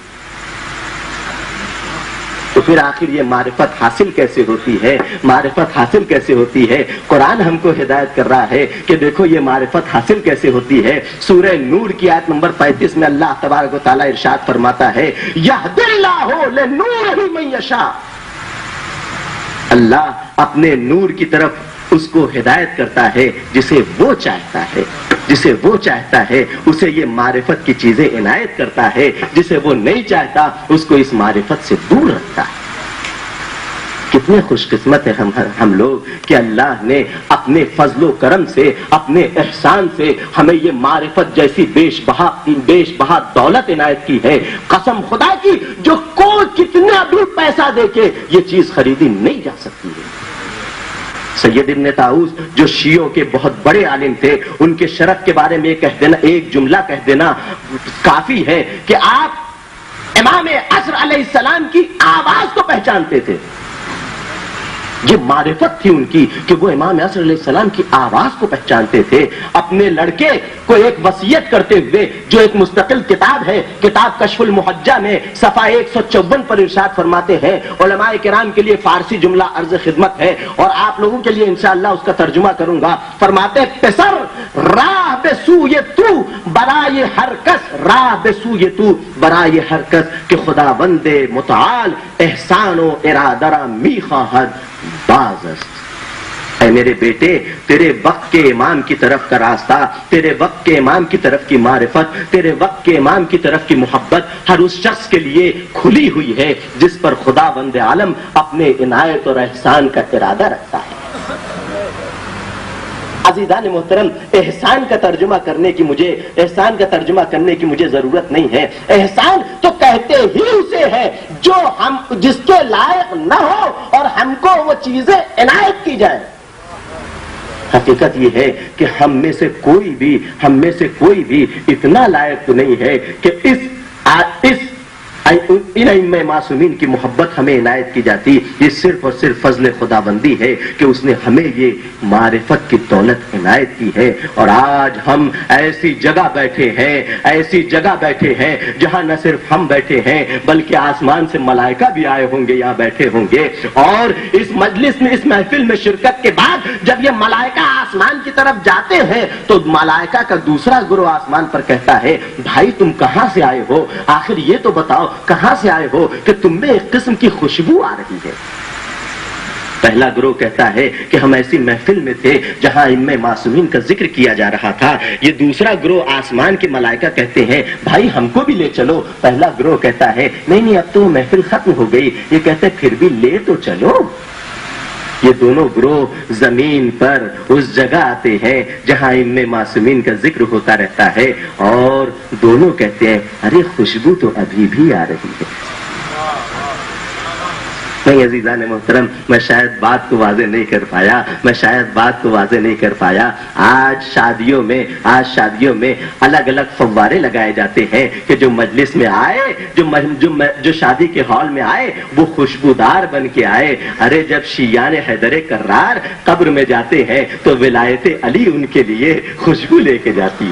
تو پھر آخر یہ معرفت حاصل کیسے ہوتی ہے؟ معرفت حاصل کیسے ہوتی ہے؟ قرآن ہم کو ہدایت کر رہا ہے کہ دیکھو یہ معرفت حاصل کیسے ہوتی ہے. سورہ نور کی آیت نمبر 35 میں اللہ تبارک و تعالیٰ ارشاد فرماتا ہے یہدی اللہ لنورہ من یشاء. اللہ اپنے نور کی طرف اس کو ہدایت کرتا ہے جسے وہ چاہتا ہے. جسے وہ چاہتا ہے اسے یہ معرفت کی چیزیں عنایت کرتا ہے، جسے وہ نہیں چاہتا اس کو اس معرفت سے دور رکھتا ہے. کتنے خوش قسمت ہیں ہم لوگ کہ اللہ نے اپنے فضل و کرم سے، اپنے احسان سے ہمیں یہ معرفت جیسی بیش بہا دولت عنایت کی ہے. قسم خدا کی جو کوئی کتنا بھی پیسہ دے کے یہ چیز خریدی نہیں جا سکتی ہے. سید ابن طاؤس جو شیعوں کے بہت بڑے عالم تھے، ان کے شرف کے بارے میں کہہ دینا، ایک جملہ کہہ دینا کافی ہے کہ آپ امام عصر علیہ السلام کی آواز کو پہچانتے تھے. یہ معرفت تھی ان کی کہ وہ امام عصر علیہ السلام کی آواز کو پہچانتے تھے. اپنے لڑکے کو ایک وصیت کرتے ہوئے جو ایک مستقل کتاب ہے، کتاب کشف المحجہ میں صفحہ 154 پر ارشاد فرماتے ہیں، علماء کرام کے لیے فارسی جملہ عرض خدمت ہے اور آپ لوگوں کے لیے انشاءاللہ اس کا ترجمہ کروں گا. فرماتے ہیں پسر راہ بے سوئے تو برائے ہر کس، راہ بے سوئے تو برائے ہر کس کہ خدا بند متعال احسان و ارادہ را می خواہد باز است. اے میرے بیٹے، تیرے وقت کے امام کی طرف کا راستہ، تیرے وقت کے امام کی طرف کی معرفت، تیرے وقت کے امام کی طرف کی محبت ہر اس شخص کے لیے کھلی ہوئی ہے جس پر خدا بند عالم اپنے عنایت اور احسان کا ارادہ رکھتا ہے. عزیزان محترم، احسان کا ترجمہ کرنے کی مجھے ضرورت نہیں ہے. احسان تو کہتے ہی اسے ہے جو ہم جس کے لائق نہ ہو اور ہم کو وہ چیزیں عنایت کی جائیں. حقیقت یہ ہے کہ ہم میں سے کوئی بھی اتنا لائق تو نہیں ہے کہ ان ائمہ معصومین کی محبت ہمیں عنایت کی جاتی. یہ صرف اور صرف فضل خدا بندی ہے کہ اس نے ہمیں یہ معرفت کی دولت عنایت کی ہے. اور آج ہم ایسی جگہ بیٹھے ہیں جہاں نہ صرف ہم بیٹھے ہیں بلکہ آسمان سے ملائکہ بھی آئے ہوں گے، یہاں بیٹھے ہوں گے. اور اس مجلس میں، اس محفل میں شرکت کے بعد جب یہ ملائکہ آسمان کی طرف جاتے ہیں تو ملائکہ کا دوسرا گروہ آسمان پر کہتا ہے بھائی تم کہاں سے آئے ہو؟ آخر یہ تو بتاؤ کہاں سے آئے ہو کہ تم میں ایک قسم کی خوشبو آ رہی ہے. پہلا گروہ کہتا ہے کہ ہم ایسی محفل میں تھے جہاں ائمہ معصومین کا ذکر کیا جا رہا تھا. یہ دوسرا گروہ آسمان کے ملائکہ کہتے ہیں بھائی ہم کو بھی لے چلو. پہلا گروہ کہتا ہے نہیں اب تو محفل ختم ہو گئی. یہ کہتے ہیں پھر بھی لے تو چلو. یہ دونوں گروہ زمین پر اس جگہ آتے ہیں جہاں ائمہ معصومین کا ذکر ہوتا رہتا ہے اور دونوں کہتے ہیں ارے خوشبو تو ابھی بھی آ رہی ہے. نہیں عزیزان محترم، میں شاید بات کو واضح نہیں کر پایا. آج شادیوں میں الگ الگ فوارے لگائے جاتے ہیں کہ جو مجلس میں آئے، جو شادی کے ہال میں آئے وہ خوشبودار بن کے آئے. ارے جب شیعان حیدر کرار قبر میں جاتے ہیں تو ولایت علی ان کے لیے خوشبو لے کے جاتی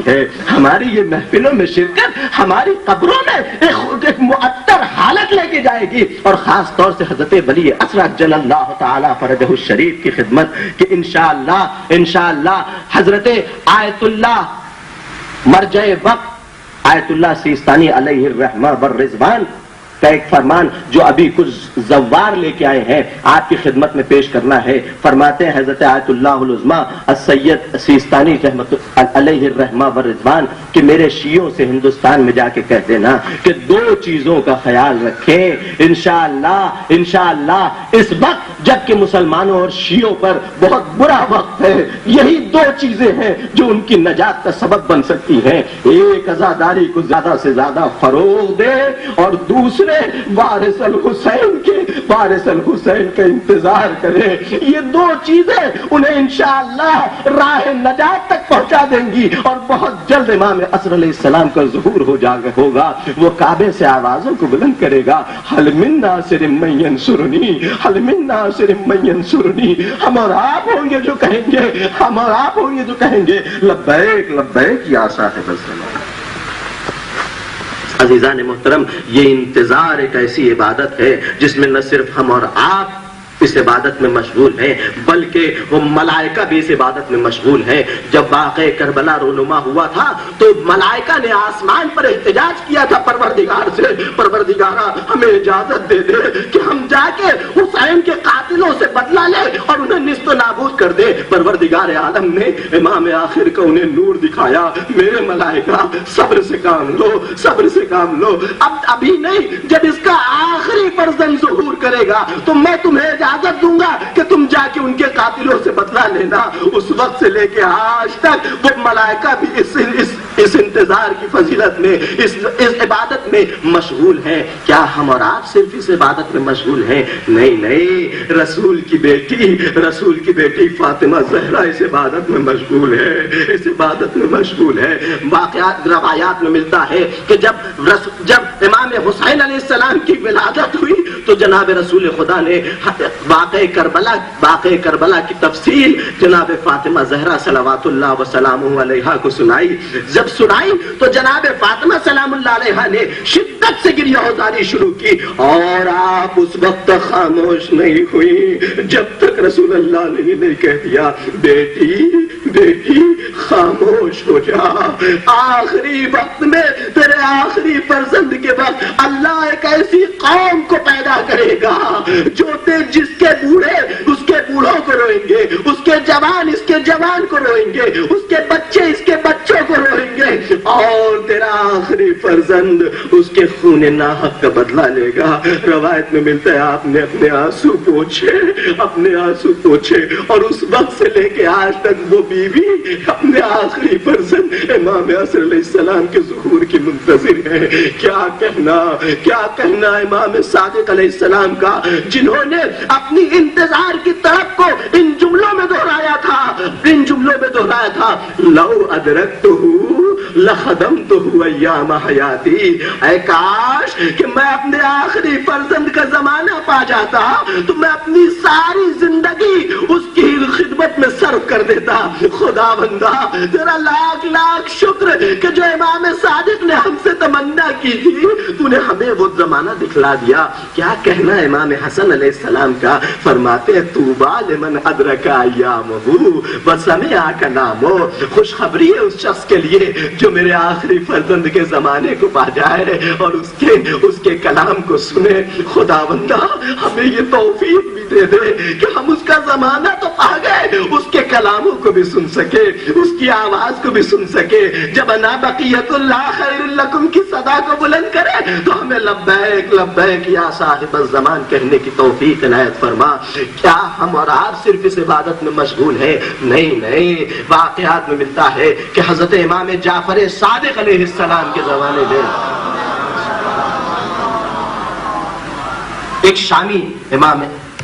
ہے. ہماری یہ محفلوں میں شرکت ہماری قبروں میں ایک معطر حالت لے کے جائے گی. اور خاص طور سے حضرت ولی عصر جل اللہ تعالی فرجہ الشریف کی خدمت کہ انشاءاللہ حضرت آیت اللہ مرجع وقت آیت اللہ سیستانی علیہ الرحمہ والرضوان کا ایک فرمان جو ابھی کچھ زوار لے کے آئے ہیں آپ کی خدمت میں پیش کرنا ہے. فرماتے ہیں حضرت آیت اللہ العظمیٰ السید سیستانی رحمت علیہ الرحمہ والرضوان کہ میرے شیعوں سے ہندوستان میں جا کے کہہ دینا کہ دو چیزوں کا خیال رکھیں. انشاءاللہ اس وقت جبکہ مسلمانوں اور شیعوں پر بہت برا وقت ہے، یہی دو چیزیں ہیں جو ان کی نجات کا سبب بن سکتی ہیں. ایک عزاداری کو زیادہ سے زیادہ فروغ دے اور دوسرے وارث الحسین کا انتظار کرے. یہ دو چیزیں انہیں انشاءاللہ راہ نجات تک پہنچا دیں گی. اور بہت جلد امام عصر علیہ السلام کا ظہور ہوگا. وہ کعبے سے آوازوں کو بلند کرے گا حل من ناصر من ینصرنی، حل من ناصر من ینصرنی. ہم اور آپ ہوں گے جو کہیں گے لبیک لبیک یا صاحب الزمان. عزیزان محترم، یہ انتظار ایک ایسی عبادت ہے جس میں نہ صرف ہم اور آپ اس عبادت میں مشغول ہیں بلکہ وہ ملائکہ بھی اس عبادت میں مشغول ہیں. جب واقعہ کربلا رونما ہوا تھا تو ملائکہ نے آسمان پر احتجاج کیا تھا پروردگار سے، پروردگارا ہمیں اجازت دے دے کہ ہم جا کے حسین کے قاتلوں سے بدلہ لیں اور انہیں نیست و نابود کر دے. پروردگار عالم نے امام آخر کو انہیں نور دکھایا. میرے ملائکہ صبر سے کام لو. ابھی نہیں، جب اس کا آخری فرزند ظہور کرے گا تو میں تمہیں اجازت دوں گا کہ تم جا کے ان کے قاتلوں سے بدلہ لینا. اس وقت سے لے کے آج تک وہ ملائکہ بھی اس انتظار کی فضیلت میں، اس عبادت میں مشغول ہیں. کیا ہم اور آپ صرف اس عبادت میں مشغول ہیں؟ نہیں، رسول کی بیٹی فاطمہ زہرا اس عبادت میں مشغول ہے. واقعات روایات میں ملتا ہے کہ جب امام حسین علیہ السلام کی ولادت ہوئی تو جناب رسول خدا نے واقع کربلا کی تفصیل جناب فاطمہ زہرا صلوات اللہ وسلامہ علیہا کو سنائی. جب سنائی تو جناب فاطمہ سلام اللہ علیہا نے شدت سے گریہ ازاری شروع کی اور آپ اس وقت تک خاموش نہیں ہوئی جب تک رسول اللہ نے نہیں کہہ دیا بیٹی خاموش ہو جا. آخری وقت میں تیرے آخری فرزند کے وقت اللہ ایک ایسی قوم کو پیدا کرے گا جو جس کے بوڑھے اس کے بوڑھوں کو روئیں گے, اس کے جوان اس کے جوان کو روئیں گے, اس کے بچے اس کے بچوں کو روئیں گے, اور تیرا آخری فرزند اس کے خون ناحق کا بدلہ لے گا. روایت میں ملتا ہے آپ نے اپنے آنسو پوچھے اور اس وقت سے لے کے آج تک وہ بیوی اپنے آخری فرزند امام حسن علیہ السلام کے ظہور کی منتظر ہے. کیا کہنا امام صادق علیہ السلام کا, جنہوں نے اپنی انتظار کی طرف کو ان جملوں میں دہرایا تھا لو ادرکتہ لخدمتہ ایام حیاتی. اے کاش کہ میں اپنے آخری فرزند کا زمانہ پا جاتا تو میں اپنی ساری زندگی اس کی خدمت میں صرف کر دیتا. خدا بندہ تیرا لاکھ شکر کہ جو امام صادق نے ہم سے تمنا کی تھی تو نے ہمیں وہ زمانہ دکھلا دیا. کیا کہنا امام حسن علیہ السلام کا, فرماتے ہیں طوبی لمن ادرک ایامہ وسمع کلامہ. خوشخبری ہے اس شخص کے لیے جو میرے آخری فرزند کے زمانے کو پا جائے اور اس کے کلام کو سنے. خدا بندہ ہمیں یہ توفیق بھی دے دے کہ ہم اس کا زمانہ تو پا گئے, اس کے کلاموں کو بھی سن سکے, اس کی آواز کو بھی سن سکے. جب انا بقیت اللہ خیر لکم کی صدا کو بلند کرے تو ہمیں لبیک لبیک یا صاحب الزمان کہنے کی توفیق عنایت فرما. کیا ہم اور آپ صرف اس عبادت میں مشغول ہیں؟ نہیں. واقعات میں ملتا ہے کہ حضرت امام جعفر صادق علیہ السلام کے زمانے میں ایک شامی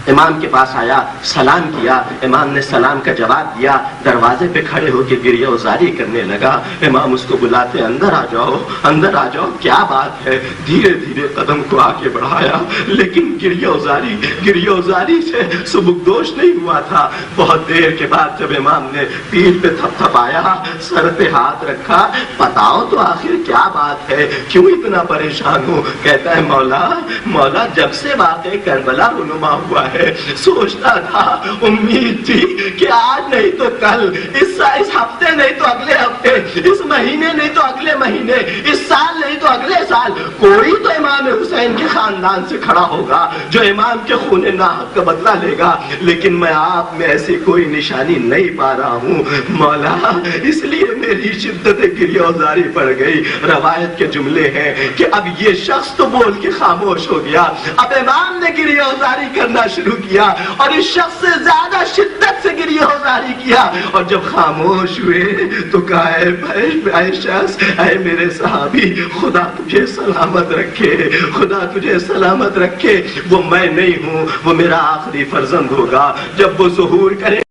امام کے پاس آیا, سلام کیا. امام نے سلام کا جواب دیا, دروازے پہ کھڑے ہو کے گریہ ازاری کرنے لگا. امام اس کو بلاتے اندر آ جاؤ. کیا بات ہے؟ دھیرے قدم کو آگے بڑھایا لیکن گریہ ازاری سے سبکدوش نہیں ہوا تھا. بہت دیر کے بعد جب امام نے پیٹھ پہ تھپتھپایا, سر پہ ہاتھ رکھا, بتاؤ تو آخر کیا بات ہے, کیوں اتنا پریشان ہو؟ کہتا ہے مولا جب سے واقع کربلا رونما ہوا ہے سوچتا تھا, امید تھی کہ آج نہیں تو کل, اس ہفتے نہیں تو اگلے ہفتے, اس مہینے نہیں تو اگلے مہینے, اس سال نہیں تو اگلے سال کوئی تو امام حسین کے خاندان سے کھڑا ہوگا جو امام کے خون ناحق کا بدلہ لے گا, لیکن میں آپ میں ایسی کوئی نشانی نہیں پا رہا ہوں. مولا اس لیے میری شدت گریہ ازاری پڑ گئی. روایت کے جملے ہیں کہ اب یہ شخص تو بول کے خاموش ہو گیا, اب امام نے گریہ ازاری کرنا شروع کیا اور اس شخص سے زیادہ شدت سے گریہ ازاری کیا. اور جب خاموش ہوئے تو کہا, اے شخص, اے میرے صحابی, خدا تجھے سلامت رکھے. وہ میں نہیں ہوں, وہ میرا آخری فرزند ہوگا. جب وہ ظہور کرے